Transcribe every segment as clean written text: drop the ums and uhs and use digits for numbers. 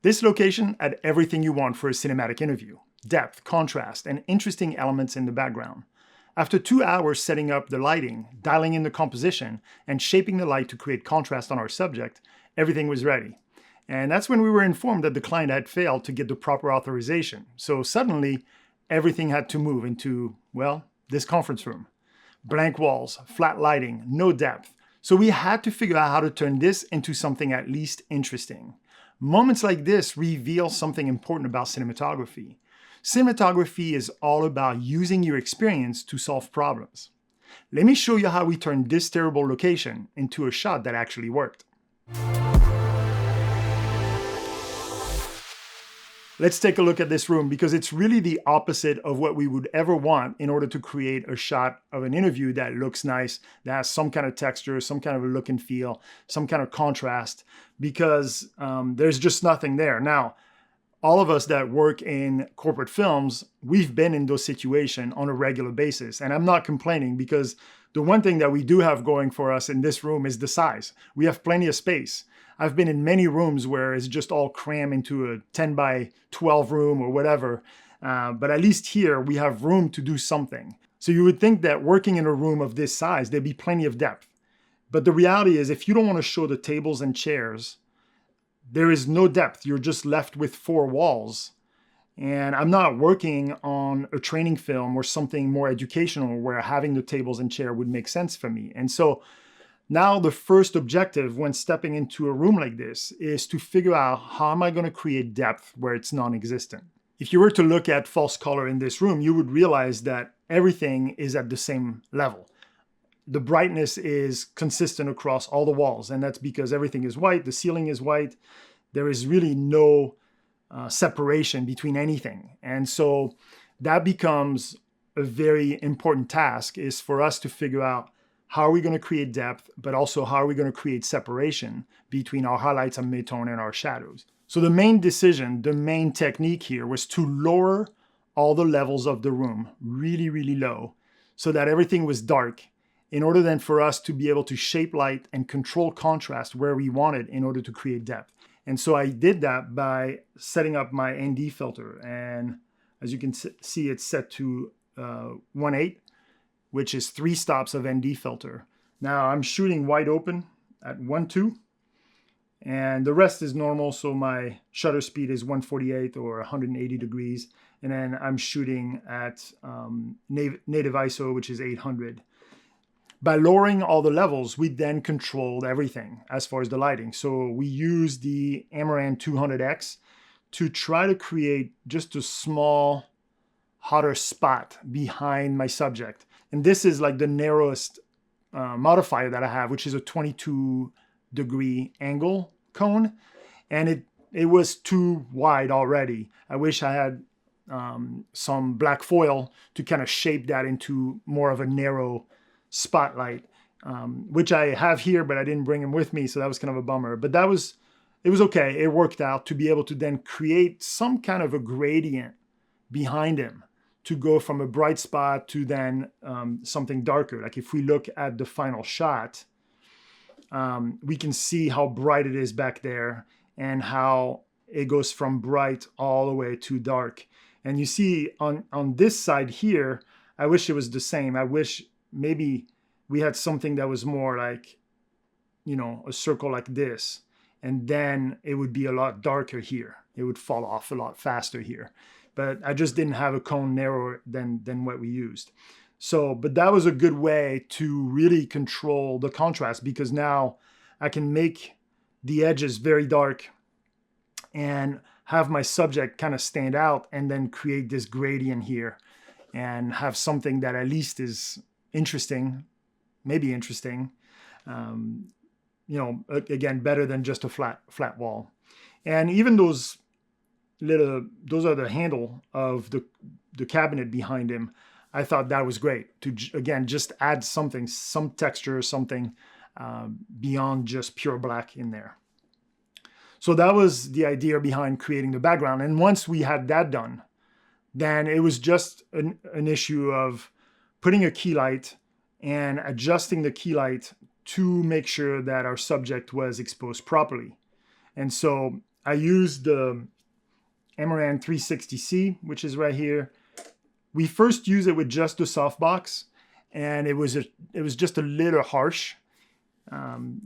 This location had everything you want for a cinematic interview: depth, contrast, and interesting elements in the background. After 2 hours setting up the lighting, dialing in the composition, and shaping the light to create contrast on our subject, everything was ready. And that's when we were informed that the client had failed to get the proper authorization. So suddenly, everything had to move into, well, this conference room. Blank walls, flat lighting, no depth. So we had to figure out how to turn this into something at least interesting. Moments like this reveal something important about cinematography. Cinematography is all about using your experience to solve problems. Let me show you how we turned this terrible location into a shot that actually worked. Let's take a look at this room because it's really the opposite of what we would ever want in order to create a shot of an interview that looks nice, that has some kind of texture, some kind of a look and feel, some kind of contrast, because there's just nothing there. Now, all of us that work in corporate films, we've been in those situations on a regular basis. And I'm not complaining because the one thing that we do have going for us in this room is the size. We have plenty of space. I've been in many rooms where it's just all crammed into a 10 by 12 room or whatever. But at least here we have room to do something. So you would think that working in a room of this size, there'd be plenty of depth. But the reality is if you don't want to show the tables and chairs, there is no depth. You're just left with 4 walls. And I'm not working on a training film or something more educational where having the tables and chair would make sense for me. And so now the first objective when stepping into a room like this is to figure out how am I going to create depth where it's non-existent. If you were to look at false color in this room, you would realize that everything is at the same level. The brightness is consistent across all the walls, and that's because everything is white, the ceiling is white. There is really no separation between anything. And so that becomes a very important task, is for us to figure out how are we going to create depth, but also how are we going to create separation between our highlights and midtone and our shadows. So the main decision, the main technique here was to lower all the levels of the room really, really low so that everything was dark in order then for us to be able to shape light and control contrast where we wanted in order to create depth. And so I did that by setting up my ND filter. And as you can see, it's set to 1.8. which is 3 stops of ND filter. Now I'm shooting wide open at 1.2, and the rest is normal. So my shutter speed is 148 or 180 degrees. And then I'm shooting at native ISO, which is 800. By lowering all the levels, we then controlled everything as far as the lighting. So we used the Amaran 200X to try to create just a small, hotter spot behind my subject. And this is like the narrowest modifier that I have, which is a 22-degree angle cone. And it was too wide already. I wish I had some black foil to kind of shape that into more of a narrow spotlight, which I have here, but I didn't bring him with me. So that was kind of a bummer. But it was okay. It worked out to be able to then create some kind of a gradient behind him, to go from a bright spot to then something darker. Like if we look at the final shot, we can see how bright it is back there and how it goes from bright all the way to dark. And you see on this side here, I wish it was the same. I wish maybe we had something that was more like, a circle like this, and then it would be a lot darker here. It would fall off a lot faster here. But I just didn't have a cone narrower than what we used. So, but that was a good way to really control the contrast, because now I can make the edges very dark and have my subject kind of stand out and then create this gradient here and have something that at least is interesting, maybe interesting, again, better than just a flat wall. And even those are the handle of the cabinet behind him. I thought that was great to, again, just add something, some texture, something beyond just pure black in there. So that was the idea behind creating the background. And once we had that done, then it was just an issue of putting a key light and adjusting the key light to make sure that our subject was exposed properly. And so I used the Amaran 360C, which is right here. We first used it with just the softbox, and it was just a little harsh,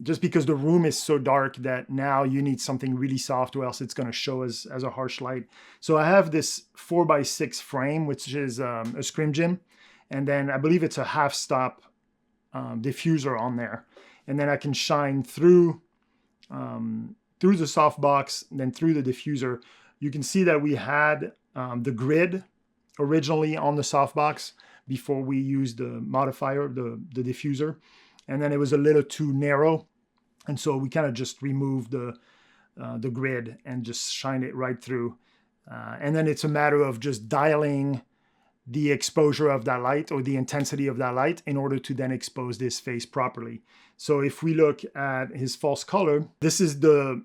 just because the room is so dark that now you need something really soft, or else it's going to show as a harsh light. So I have this 4x6 frame, which is a scrim gym, and then I believe it's a half stop diffuser on there, and then I can shine through the softbox, then through the diffuser. You can see that we had the grid originally on the softbox before we used the modifier, the diffuser, and then it was a little too narrow, and so we kind of just removed the grid and just shine it right through, and then it's a matter of just dialing the exposure of that light, or the intensity of that light, in order to then expose this face properly. So if we look at his false color, this is the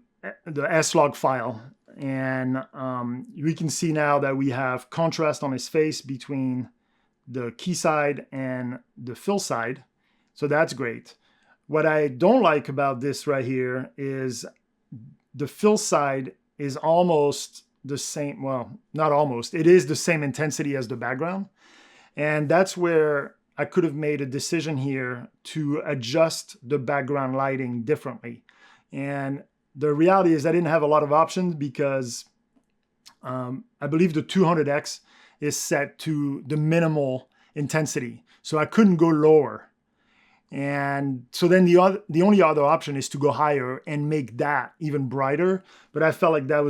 S-log file, and we can see now that we have contrast on his face between the key side and the fill side. So that's great. What I don't like about this right here is the fill side is almost the same. Well, not almost. It is the same intensity as the background. And that's where I could have made a decision here to adjust the background lighting differently. And the reality is I didn't have a lot of options, because I believe the 200x is set to the minimal intensity. So I couldn't go lower. And so then the only other option is to go higher and make that even brighter. But I felt like that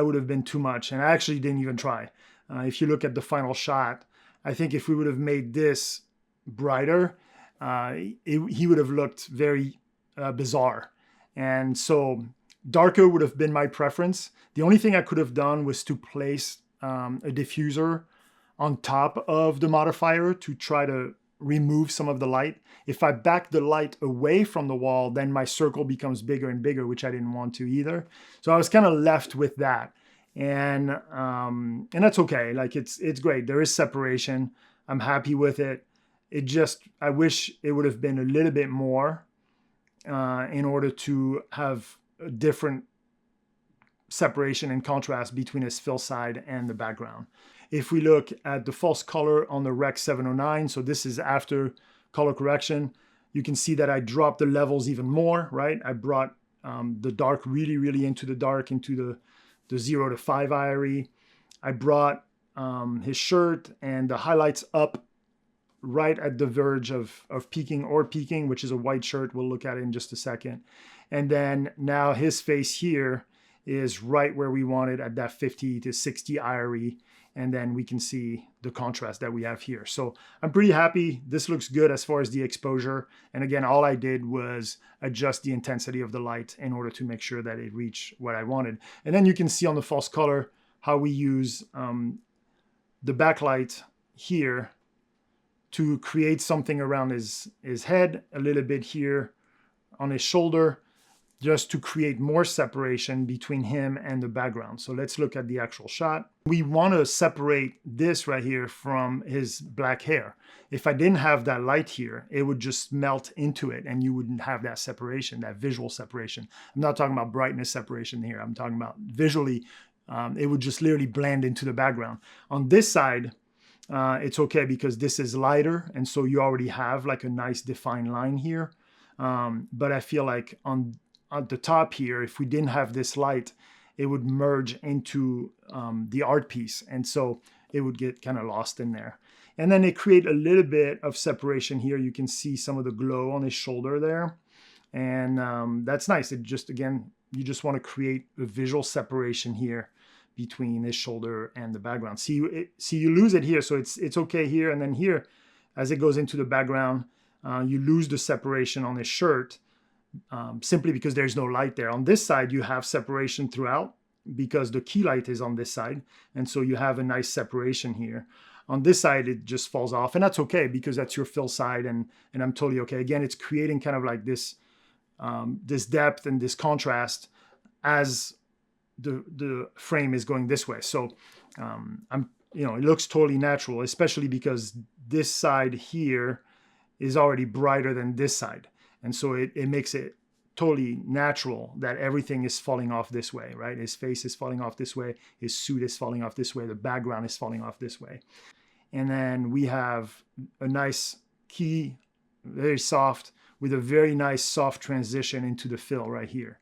would have been too much. And I actually didn't even try. If you look at the final shot, I think if we would have made this brighter, he would have looked very bizarre. And so darker would have been my preference. The only thing I could have done was to place a diffuser on top of the modifier to try to remove some of the light. If I back the light away from the wall, then my circle becomes bigger and bigger, which I didn't want to either. So I was kind of left with that. And that's okay. Like it's great. There is separation. I'm happy with it. I wish it would have been a little bit more in order to have a different separation and contrast between his fill side and the background. If we look at the false color on the Rec 709, so this is after color correction, you can see that I dropped the levels even more, right? I brought the dark really, really into the dark, into the 0 to 5 IRE. I brought his shirt and the highlights up right at the verge of peaking, which is a white shirt. We'll look at it in just a second. And then now his face here is right where we wanted at that 50 to 60 IRE. And then we can see the contrast that we have here. So I'm pretty happy. This looks good as far as the exposure. And again, all I did was adjust the intensity of the light in order to make sure that it reached what I wanted. And then you can see on the false color how we use the backlight here to create something around his head, a little bit here on his shoulder, just to create more separation between him and the background. So let's look at the actual shot. We want to separate this right here from his black hair. If I didn't have that light here, it would just melt into it and you wouldn't have that separation, that visual separation. I'm not talking about brightness separation here. I'm talking about visually, it would just literally blend into the background. On this side, it's okay because this is lighter, and so you already have like a nice defined line here. But I feel like on the top here, if we didn't have this light, it would merge into the art piece, and so it would get kind of lost in there. And then it create a little bit of separation here. You can see some of the glow on his shoulder there, and that's nice. It just, again, you just want to create a visual separation here between his shoulder and the background. See, you lose it here, so it's okay here, and then here, as it goes into the background, you lose the separation on his shirt, simply because there's no light there. On this side, you have separation throughout because the key light is on this side, and so you have a nice separation here. On this side, it just falls off, and that's okay because that's your fill side, and I'm totally okay. Again, it's creating kind of like this depth and this contrast as the frame is going this way. So it looks totally natural, especially because this side here is already brighter than this side. And so it makes it totally natural that everything is falling off this way, right? His face is falling off this way. His suit is falling off this way. The background is falling off this way. And then we have a nice key, very soft, with a very nice soft transition into the fill right here.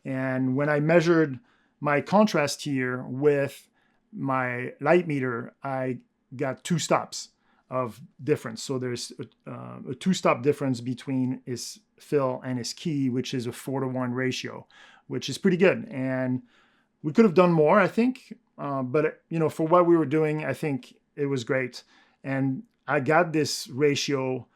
And when I measured my contrast here with my light meter, I got 2 stops of difference. So there's a 2-stop difference between his fill and his key, which is a 4-to-1 ratio, which is pretty good. And we could have done more, I think. But for what we were doing, I think it was great. And I got this ratio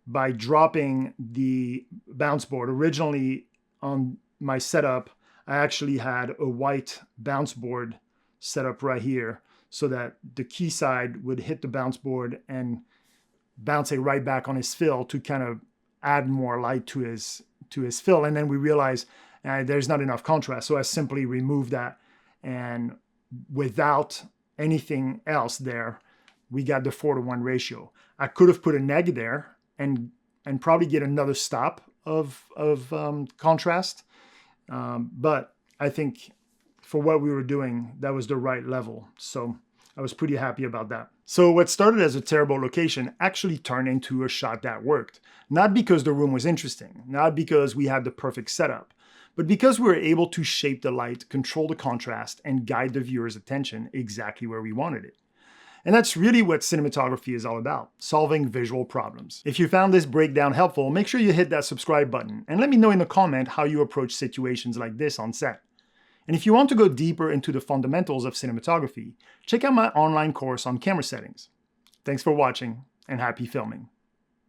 by dropping the bounce board. Originally on my setup, I actually had a white bounce board set up right here so that the key side would hit the bounce board and bounce it right back on his fill to kind of add more light to his fill. And then we realized there's not enough contrast. So I simply removed that, and without anything else there, we got the 4-to-1 ratio. I could have put a neg there and probably get another stop of contrast. But I think for what we were doing, that was the right level. So I was pretty happy about that. So what started as a terrible location actually turned into a shot that worked. Not because the room was interesting, not because we had the perfect setup, but because we were able to shape the light, control the contrast, and guide the viewer's attention exactly where we wanted it. And that's really what cinematography is all about, solving visual problems. If you found this breakdown helpful, make sure you hit that subscribe button and let me know in the comment how you approach situations like this on set. And if you want to go deeper into the fundamentals of cinematography, check out my online course on camera settings. Thanks for watching, and happy filming.